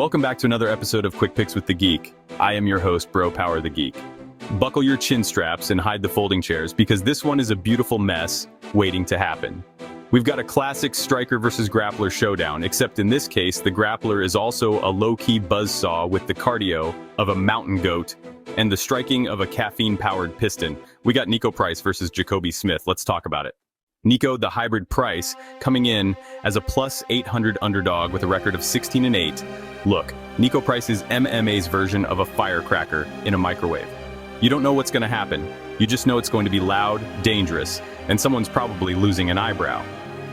Welcome back to another episode of Quick Picks with the Geek. I am your host, Bro Power the Geek. Buckle your chin straps and hide the folding chairs because this one is a beautiful mess waiting to happen. We've got a classic striker versus grappler showdown, except in this case, the grappler is also a low-key buzzsaw with the cardio of a mountain goat and the striking of a caffeine-powered piston. We got Niko Price versus Jacobe Smith. Let's talk about it. Niko, the hybrid Price, coming in as a plus 800 underdog with a record of 16-8. Look, Niko Price is MMA's version of a firecracker in a microwave. You don't know what's going to happen. You just know it's going to be loud, dangerous, and someone's probably losing an eyebrow.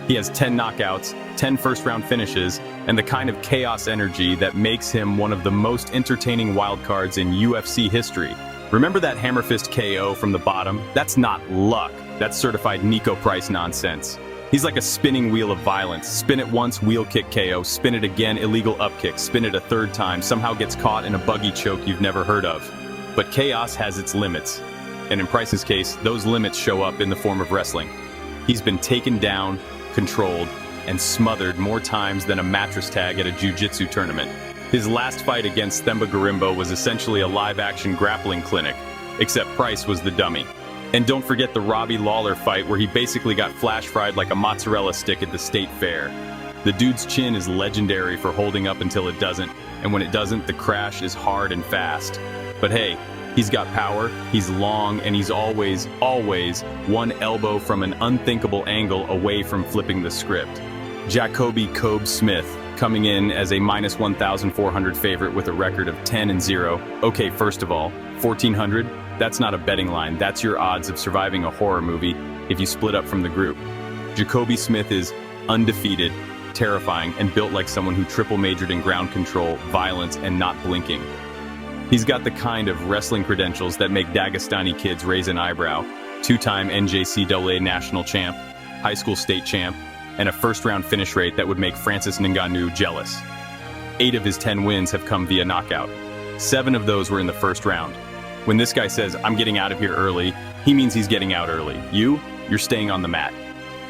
He has 10 knockouts, 10 first-round finishes, and the kind of chaos energy that makes him one of the most entertaining wildcards in UFC history. Remember that hammer fist KO from the bottom? That's not luck. That's certified Niko Price nonsense. He's like a spinning wheel of violence. Spin it once, wheel kick KO. Spin it again, illegal up kick. Spin it a third time, somehow gets caught in a buggy choke you've never heard of. But chaos has its limits. And in Price's case, those limits show up in the form of wrestling. He's been taken down, controlled, and smothered more times than a mattress tag at a jiu-jitsu tournament. His last fight against Themba Gorimbo was essentially a live-action grappling clinic, except Price was the dummy. And don't forget the Robbie Lawler fight where he basically got flash-fried like a mozzarella stick at the state fair. The dude's chin is legendary for holding up until it doesn't, and when it doesn't, the crash is hard and fast. But hey, he's got power, he's long, and he's always one elbow from an unthinkable angle away from flipping the script. Jacobe Smith, coming in as a minus 1,400 favorite with a record of 10-0. Okay, first of all, 1,400? That's not a betting line, that's your odds of surviving a horror movie if you split up from the group. Jacobe Smith is undefeated, terrifying, and built like someone who triple majored in ground control, violence, and not blinking. He's got the kind of wrestling credentials that make Dagestani kids raise an eyebrow, two-time NJCAA national champ, high school state champ, and a first-round finish rate that would make Francis Ngannou jealous. 8 of his 10 wins have come via knockout. 7 of those were in the first round. When this guy says, "I'm getting out of here early," he means he's getting out early. You're staying on the mat.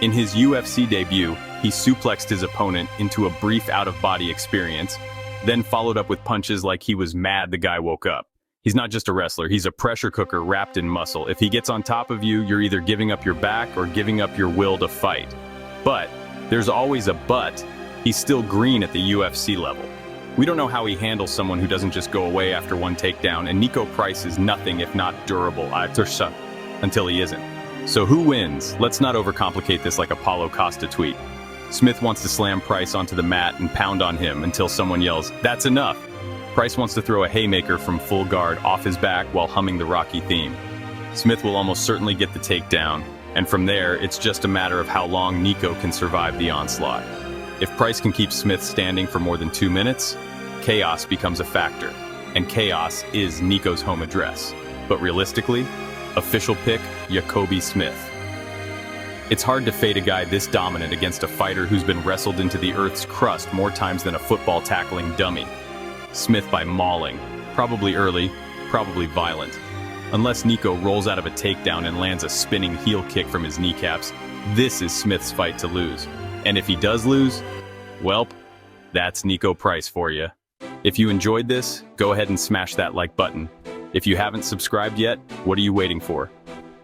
In his UFC debut, he suplexed his opponent into a brief out-of-body experience, then followed up with punches like he was mad the guy woke up. He's not just a wrestler, he's a pressure cooker wrapped in muscle. If he gets on top of you, you're either giving up your back or giving up your will to fight. But there's always a but. He's still green at the UFC level. We don't know how he handles someone who doesn't just go away after one takedown, and Niko Price is nothing if not durable until he isn't. So who wins? Let's not overcomplicate this like a Paulo Costa tweet. Smith wants to slam Price onto the mat and pound on him until someone yells, "That's enough!" Price wants to throw a haymaker from full guard off his back while humming the Rocky theme. Smith will almost certainly get the takedown, and from there, it's just a matter of how long Niko can survive the onslaught. If Price can keep Smith standing for more than 2 minutes, chaos becomes a factor, and chaos is Niko's home address. But realistically, official pick, Jacobe Smith. It's hard to fade a guy this dominant against a fighter who's been wrestled into the earth's crust more times than a football tackling dummy. Smith by mauling, probably early, probably violent. Unless Niko rolls out of a takedown and lands a spinning heel kick from his kneecaps, this is Smith's fight to lose. And if he does lose, welp, that's Niko Price for you. If you enjoyed this, go ahead and smash that like button. If you haven't subscribed yet, what are you waiting for?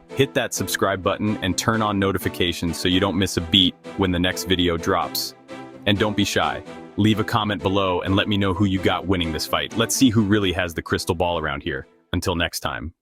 Hit that subscribe button and turn on notifications so you don't miss a beat when the next video drops. And don't be shy. Leave a comment below and let me know who you got winning this fight. Let's see who really has the crystal ball around here. Until next time.